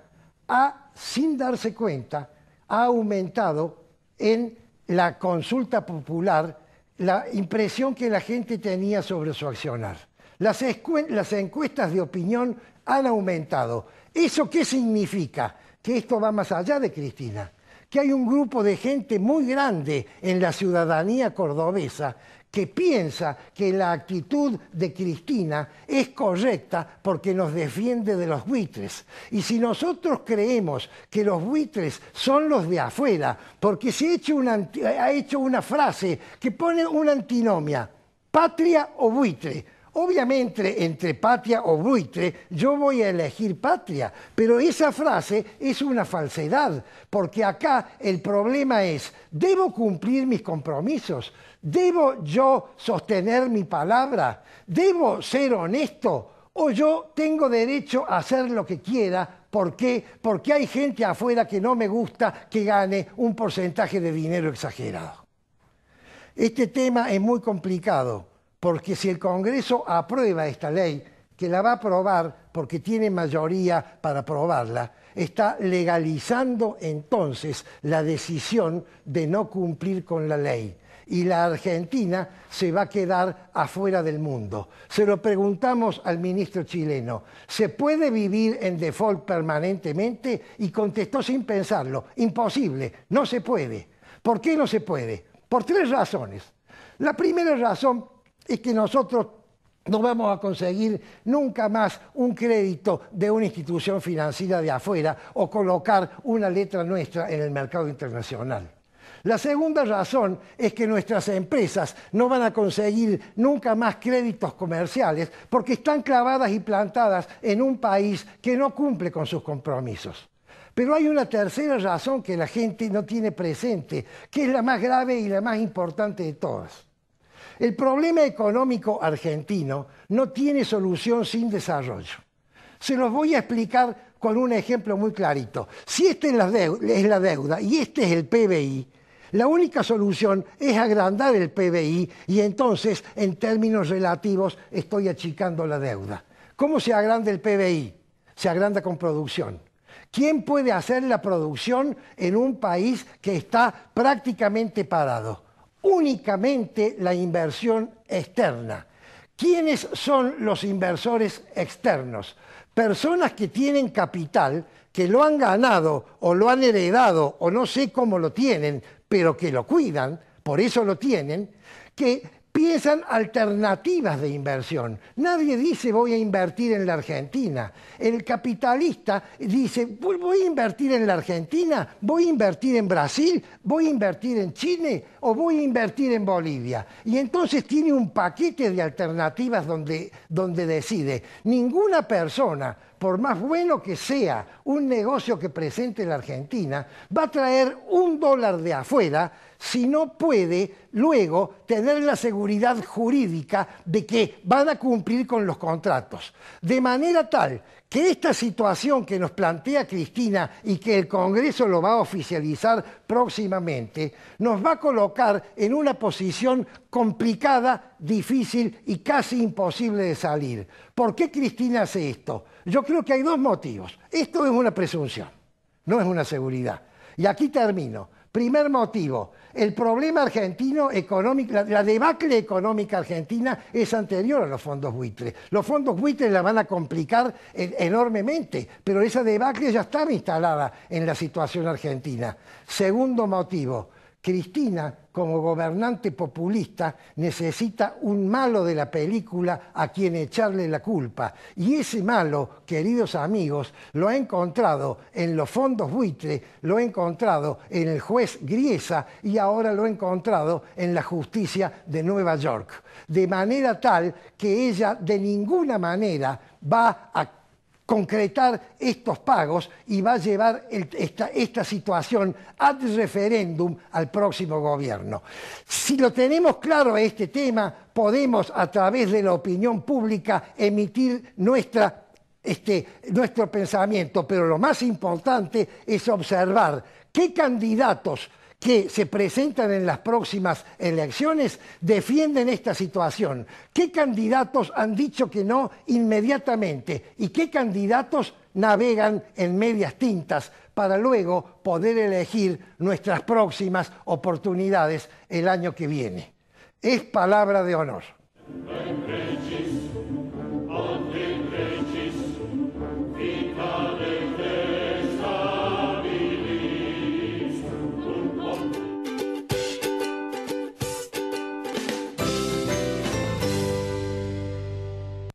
sin darse cuenta, ha aumentado en la consulta popular la impresión que la gente tenía sobre su accionar. Las encuestas de opinión han aumentado. ¿Eso qué significa? Que esto va más allá de Cristina. Que hay un grupo de gente muy grande en la ciudadanía cordobesa que piensa que la actitud de Cristina es correcta porque nos defiende de los buitres. Y si nosotros creemos que los buitres son los de afuera, porque ha hecho una frase que pone una antinomia, patria o buitre. Obviamente, entre patria o buitre, yo voy a elegir patria, pero esa frase es una falsedad, porque acá el problema es, ¿debo cumplir mis compromisos? ¿Debo yo sostener mi palabra? ¿Debo ser honesto? ¿O yo tengo derecho a hacer lo que quiera ¿Por qué? Porque hay gente afuera que no me gusta que gane un porcentaje de dinero exagerado. Este tema es muy complicado, porque si el Congreso aprueba esta ley, que la va a aprobar porque tiene mayoría para aprobarla, está legalizando entonces la decisión de no cumplir con la ley. Y la Argentina se va a quedar afuera del mundo. Se lo preguntamos al ministro chileno, ¿se puede vivir en default permanentemente? Y contestó sin pensarlo, imposible, no se puede. ¿Por qué no se puede? Por 3 razones. La primera razón es que nosotros no vamos a conseguir nunca más un crédito de una institución financiera de afuera o colocar una letra nuestra en el mercado internacional. La segunda razón es que nuestras empresas no van a conseguir nunca más créditos comerciales porque están clavadas y plantadas en un país que no cumple con sus compromisos. Pero hay una tercera razón que la gente no tiene presente, que es la más grave y la más importante de todas. El problema económico argentino no tiene solución sin desarrollo. Se los voy a explicar con un ejemplo muy clarito. Si esta es la deuda y este es el PBI, la única solución es agrandar el PBI y entonces, en términos relativos, estoy achicando la deuda. ¿Cómo se agranda el PBI? Se agranda con producción. ¿Quién puede hacer la producción en un país que está prácticamente parado? Únicamente la inversión externa. ¿Quiénes son los inversores externos? Personas que tienen capital, que lo han ganado o lo han heredado o no sé cómo lo tienen, pero que lo cuidan, por eso lo tienen, que piensan alternativas de inversión. Nadie dice voy a invertir en la Argentina. El capitalista dice voy a invertir en la Argentina, voy a invertir en Brasil, voy a invertir en Chile o voy a invertir en Bolivia. Y entonces tiene un paquete de alternativas donde decide. Ninguna persona, por más bueno que sea un negocio que presente la Argentina, va a traer $1 de afuera si no puede luego tener la seguridad jurídica de que van a cumplir con los contratos. De manera tal que esta situación que nos plantea Cristina y que el Congreso lo va a oficializar próximamente, nos va a colocar en una posición complicada, difícil y casi imposible de salir. ¿Por qué Cristina hace esto? Yo creo que hay 2 motivos. Esto es una presunción, no es una seguridad. Y aquí termino. Primer motivo, el problema argentino económico, la debacle económica argentina es anterior a los fondos buitres. Los fondos buitres la van a complicar enormemente, pero esa debacle ya estaba instalada en la situación argentina. Segundo motivo, Cristina, como gobernante populista, necesita un malo de la película a quien echarle la culpa. Y ese malo, queridos amigos, lo ha encontrado en los fondos buitre, lo ha encontrado en el juez Griesa y ahora lo ha encontrado en la justicia de Nueva York. De manera tal que ella de ninguna manera va a concretar estos pagos y va a llevar esta situación ad referéndum al próximo gobierno. Si lo tenemos claro este tema, podemos a través de la opinión pública emitir nuestro pensamiento, pero lo más importante es observar qué candidatos que se presentan en las próximas elecciones defienden esta situación. ¿Qué candidatos han dicho que no inmediatamente? ¿Y qué candidatos navegan en medias tintas para luego poder elegir nuestras próximas oportunidades el año que viene? Es palabra de honor.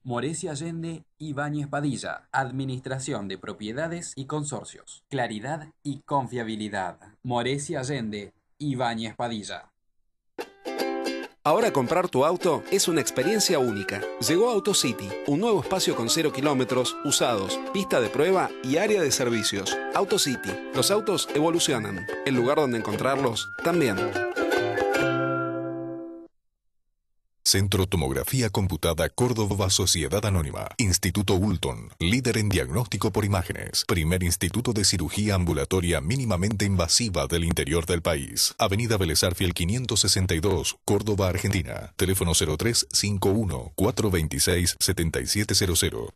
Morecia Allende, Ibáñez Padilla, Administración de Propiedades y Consorcios. Claridad y confiabilidad. Morecia Allende, Ibáñez Padilla. Ahora comprar tu auto es una experiencia única. Llegó AutoCity, un nuevo espacio con 0 kilómetros, usados, pista de prueba y área de servicios. AutoCity, los autos evolucionan. El lugar donde encontrarlos también. Centro Tomografía Computada Córdoba Sociedad Anónima. Instituto Ulton, líder en diagnóstico por imágenes. Primer instituto de cirugía ambulatoria mínimamente invasiva del interior del país. Avenida Vélez Arfiel 562, Córdoba, Argentina. Teléfono 0351 426 7700.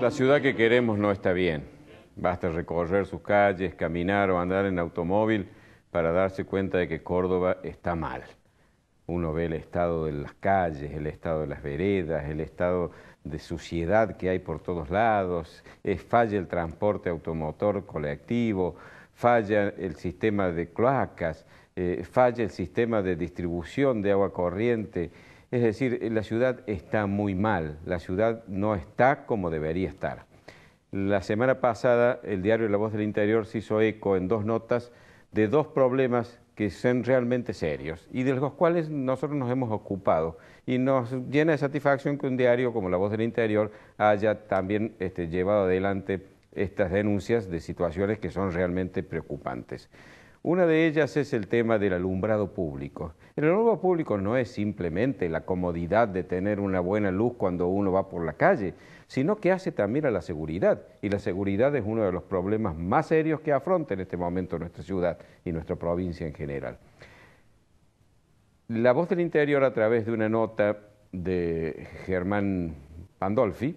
La ciudad que queremos no está bien. Basta recorrer sus calles, caminar o andar en automóvil para darse cuenta de que Córdoba está mal. Uno ve el estado de las calles, el estado de las veredas, el estado de suciedad que hay por todos lados, falla el transporte automotor colectivo, falla el sistema de cloacas, falla el sistema de distribución de agua corriente. Es decir, la ciudad está muy mal, la ciudad no está como debería estar. La semana pasada el diario La Voz del Interior se hizo eco en 2 notas de 2 problemas que son realmente serios y de los cuales nosotros nos hemos ocupado. Y nos llena de satisfacción que un diario como La Voz del Interior haya también llevado adelante estas denuncias de situaciones que son realmente preocupantes. Una de ellas es el tema del alumbrado público. El alumbrado público no es simplemente la comodidad de tener una buena luz cuando uno va por la calle, sino que hace también a la seguridad. Y la seguridad es uno de los problemas más serios que afronta en este momento nuestra ciudad y nuestra provincia en general. La Voz del Interior, a través de una nota de Germán Pandolfi,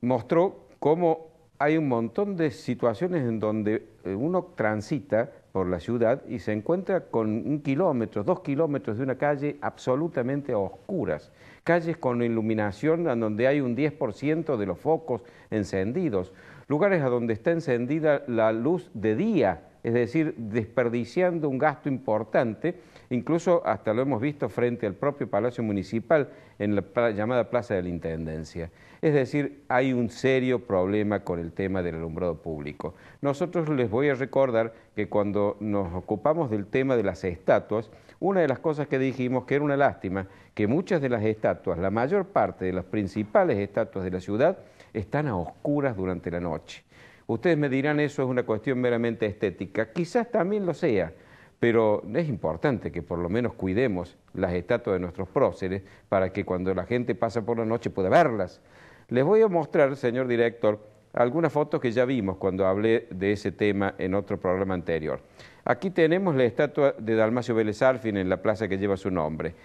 mostró cómo hay un montón de situaciones en donde uno transita por la ciudad y se encuentra con 1 kilómetro, 2 kilómetros de una calle absolutamente a oscuras, calles con iluminación en donde hay un 10% de los focos encendidos, lugares a donde está encendida la luz de día, es decir, desperdiciando un gasto importante, incluso hasta lo hemos visto frente al propio Palacio Municipal en la llamada Plaza de la Intendencia. Es decir, hay un serio problema con el tema del alumbrado público. Nosotros les voy a recordar que cuando nos ocupamos del tema de las estatuas, una de las cosas que dijimos que era una lástima, que muchas de las estatuas, la mayor parte de las principales estatuas de la ciudad, están a oscuras durante la noche. Ustedes me dirán, eso es una cuestión meramente estética, quizás también lo sea, pero es importante que por lo menos cuidemos las estatuas de nuestros próceres para que cuando la gente pasa por la noche pueda verlas. Les voy a mostrar, señor director, algunas fotos que ya vimos cuando hablé de ese tema en otro programa anterior. Aquí tenemos la estatua de Dalmacio Vélez Arfiel en la plaza que lleva su nombre.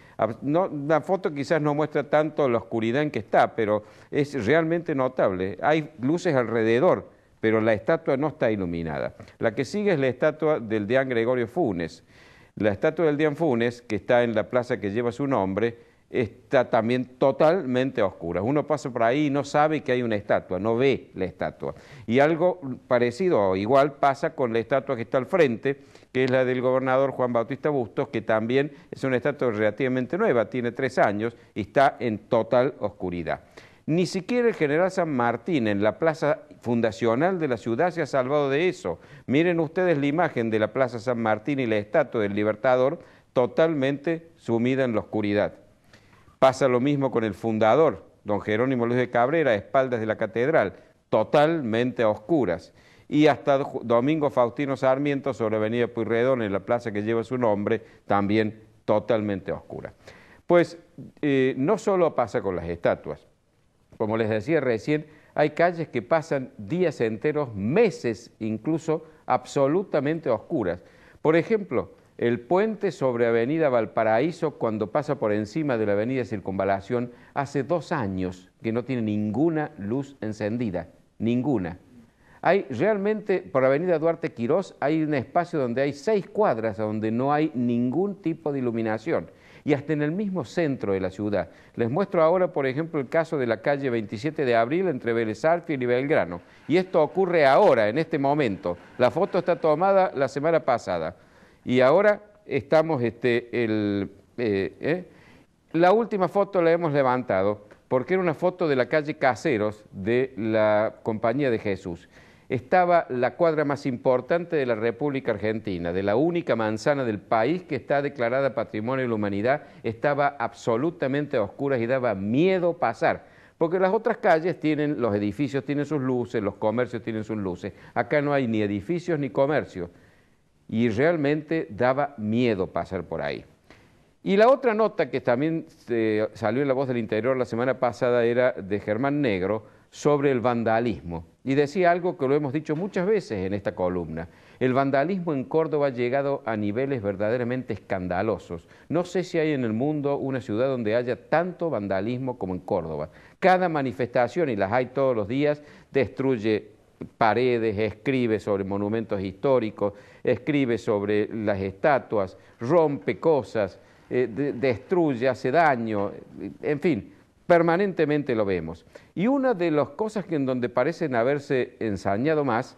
La foto quizás no muestra tanto la oscuridad en que está, pero es realmente notable. Hay luces alrededor, pero la estatua no está iluminada. La que sigue es la estatua del deán Gregorio Funes. La estatua del deán Funes, que está en la plaza que lleva su nombre, está también totalmente a oscuras. Uno pasa por ahí y no sabe que hay una estatua, no ve la estatua. Y algo parecido o igual pasa con la estatua que está al frente, que es la del gobernador Juan Bautista Bustos, que también es una estatua relativamente nueva, tiene 3 años y está en total oscuridad. Ni siquiera el general San Martín en la plaza fundacional de la ciudad se ha salvado de eso. Miren ustedes la imagen de la plaza San Martín y la estatua del Libertador totalmente sumida en la oscuridad. Pasa lo mismo con el fundador, don Jerónimo Luis de Cabrera, a espaldas de la catedral, totalmente a oscuras. Y hasta Domingo Faustino Sarmiento sobre Avenida Pueyrredón, en la plaza que lleva su nombre, también totalmente a oscuras. Pues no solo pasa con las estatuas. Como les decía recién, hay calles que pasan días enteros, meses incluso, absolutamente a oscuras. Por ejemplo, el puente sobre Avenida Valparaíso, cuando pasa por encima de la Avenida Circunvalación, hace 2 años que no tiene ninguna luz encendida, ninguna. Hay realmente, por Avenida Duarte Quirós, hay un espacio donde hay 6 cuadras donde no hay ningún tipo de iluminación. Y hasta en el mismo centro de la ciudad. Les muestro ahora, por ejemplo, el caso de la calle 27 de Abril entre Vélez Arfiel y Belgrano. Y esto ocurre ahora, en este momento. La foto está tomada la semana pasada. Y ahora estamos, la última foto la hemos levantado porque era una foto de la calle Caseros de la Compañía de Jesús. Estaba la cuadra más importante de la República Argentina, de la única manzana del país que está declarada Patrimonio de la Humanidad, estaba absolutamente a oscuras y daba miedo pasar, porque las otras calles tienen, los edificios tienen sus luces, los comercios tienen sus luces, acá no hay ni edificios ni comercios, y realmente daba miedo pasar por ahí. Y la otra nota que también salió en La Voz del Interior la semana pasada era de Germán Negro sobre el vandalismo. Y decía algo que lo hemos dicho muchas veces en esta columna. El vandalismo en Córdoba ha llegado a niveles verdaderamente escandalosos. No sé si hay en el mundo una ciudad donde haya tanto vandalismo como en Córdoba. Cada manifestación, y las hay todos los días, destruye paredes, escribe sobre monumentos históricos, escribe sobre las estatuas, rompe cosas, destruye, hace daño, en fin, permanentemente lo vemos. Y una de las cosas que en donde parecen haberse ensañado más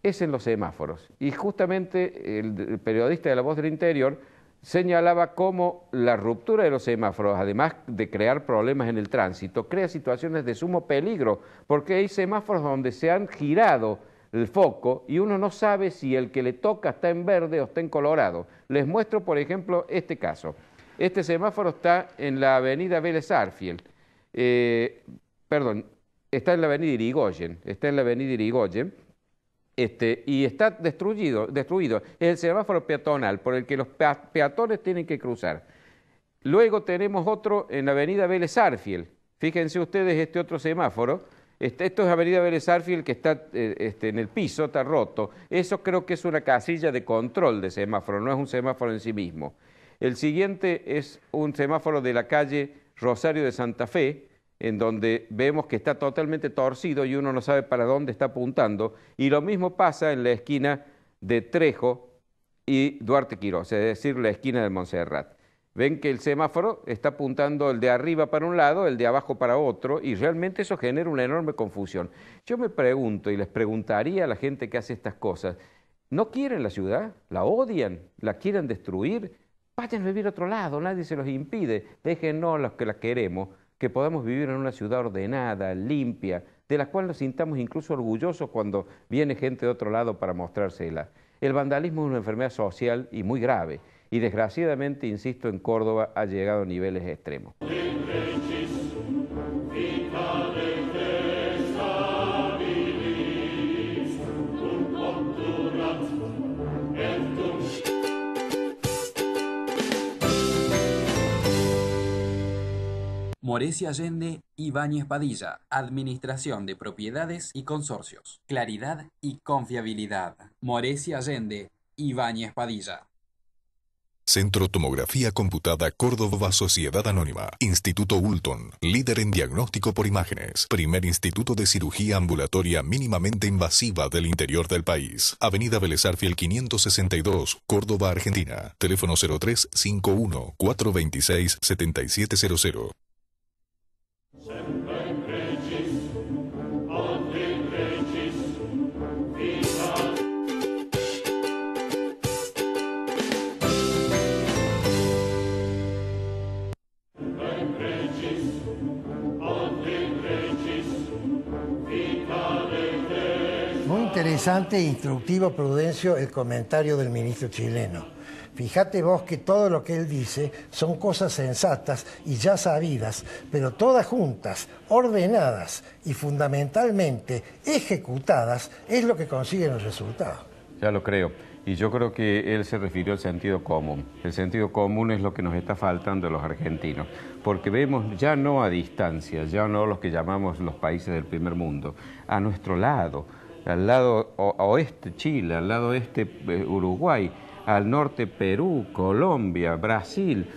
es en los semáforos. Y justamente el periodista de La Voz del Interior señalaba cómo la ruptura de los semáforos, además de crear problemas en el tránsito, crea situaciones de sumo peligro, porque hay semáforos donde se han girado el foco y uno no sabe si el que le toca está en verde o está en colorado. Les muestro, por ejemplo, este caso. Este semáforo está en la avenida Vélez Arfiel, está en la avenida Irigoyen, y está destruido. Es el semáforo peatonal por el que los peatones tienen que cruzar. Luego tenemos otro en la avenida Vélez Arfiel. Fíjense ustedes este otro semáforo. Esto es avenida Vélez Arfiel que está en el piso, está roto. Eso creo que es una casilla de control de semáforo, no es un semáforo en sí mismo. El siguiente es un semáforo de la calle Rosario de Santa Fe, en donde vemos que está totalmente torcido y uno no sabe para dónde está apuntando. Y lo mismo pasa en la esquina de Trejo y Duarte Quirós, es decir, la esquina de Montserrat. Ven que el semáforo está apuntando el de arriba para un lado, el de abajo para otro, y realmente eso genera una enorme confusión. Yo me pregunto, y les preguntaría a la gente que hace estas cosas, ¿no quieren la ciudad? ¿La odian? ¿La quieren destruir? Vayan a vivir a otro lado, nadie se los impide. Déjennos los que la queremos, que podamos vivir en una ciudad ordenada, limpia, de la cual nos sintamos incluso orgullosos cuando viene gente de otro lado para mostrársela. El vandalismo es una enfermedad social y muy grave, y desgraciadamente, insisto, en Córdoba ha llegado a niveles extremos. Morecia Allende, Ibáñez Padilla, Administración de Propiedades y Consorcios. Claridad y confiabilidad. Morecia Allende, Ibáñez Padilla. Centro Tomografía Computada Córdoba Sociedad Anónima. Instituto Ulton, líder en diagnóstico por imágenes. Primer instituto de cirugía ambulatoria mínimamente invasiva del interior del país. Avenida Vélez Arfiel 562, Córdoba, Argentina. Teléfono 0351 426 7700. Muy interesante e instructivo, Prudencio, el comentario del ministro chileno. Fíjate vos que todo lo que él dice son cosas sensatas y ya sabidas, pero todas juntas, ordenadas y fundamentalmente ejecutadas, es lo que consiguen el resultado. Ya lo creo. Y yo creo que él se refirió al sentido común. El sentido común es lo que nos está faltando a los argentinos, porque vemos ya no a distancia, ya no los que llamamos los países del primer mundo, a nuestro lado, al lado oeste Chile, al lado este Uruguay, al norte Perú, Colombia, Brasil,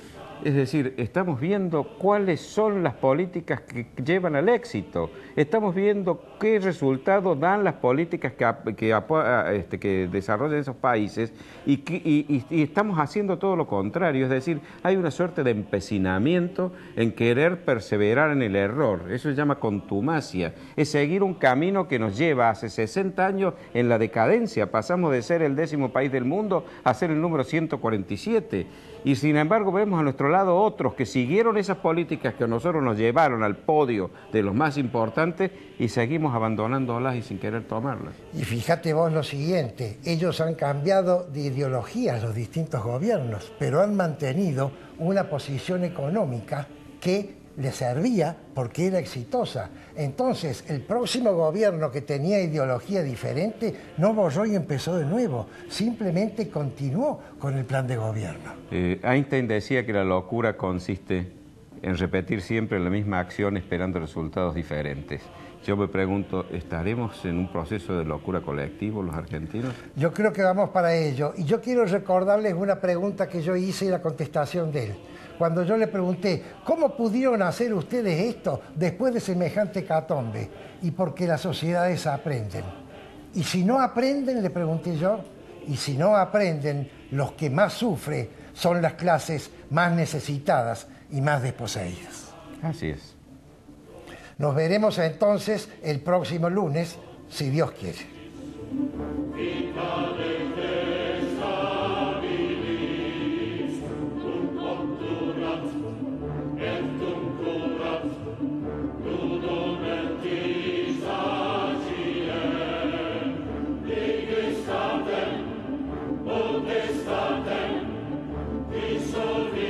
Es decir, estamos viendo cuáles son las políticas que llevan al éxito. Estamos viendo qué resultados dan las políticas que desarrollan esos países y estamos haciendo todo lo contrario. Es decir, hay una suerte de empecinamiento en querer perseverar en el error. Eso se llama contumacia. Es seguir un camino que nos lleva hace 60 años en la decadencia. Pasamos de ser el 10º país del mundo a ser el número 147. Y sin embargo vemos a nuestro lado otros que siguieron esas políticas que a nosotros nos llevaron al podio de los más importantes y seguimos abandonándolas y sin querer tomarlas. Y fíjate vos lo siguiente, ellos han cambiado de ideologías los distintos gobiernos, pero han mantenido una posición económica que le servía porque era exitosa. Entonces, el próximo gobierno que tenía ideología diferente no borró y empezó de nuevo, simplemente continuó con el plan de gobierno. Einstein decía que la locura consiste en repetir siempre la misma acción esperando resultados diferentes. Yo me pregunto, ¿estaremos en un proceso de locura colectivo los argentinos? Yo creo que vamos para ello. Y yo quiero recordarles una pregunta que yo hice y la contestación de él. Cuando yo le pregunté, ¿cómo pudieron hacer ustedes esto después de semejante hecatombe? Y porque las sociedades aprenden. Y si no aprenden, le pregunté yo, y si no aprenden, los que más sufren son las clases más necesitadas y más desposeídas. Así es. Nos veremos entonces el próximo lunes, si Dios quiere. Potestatem, di solvi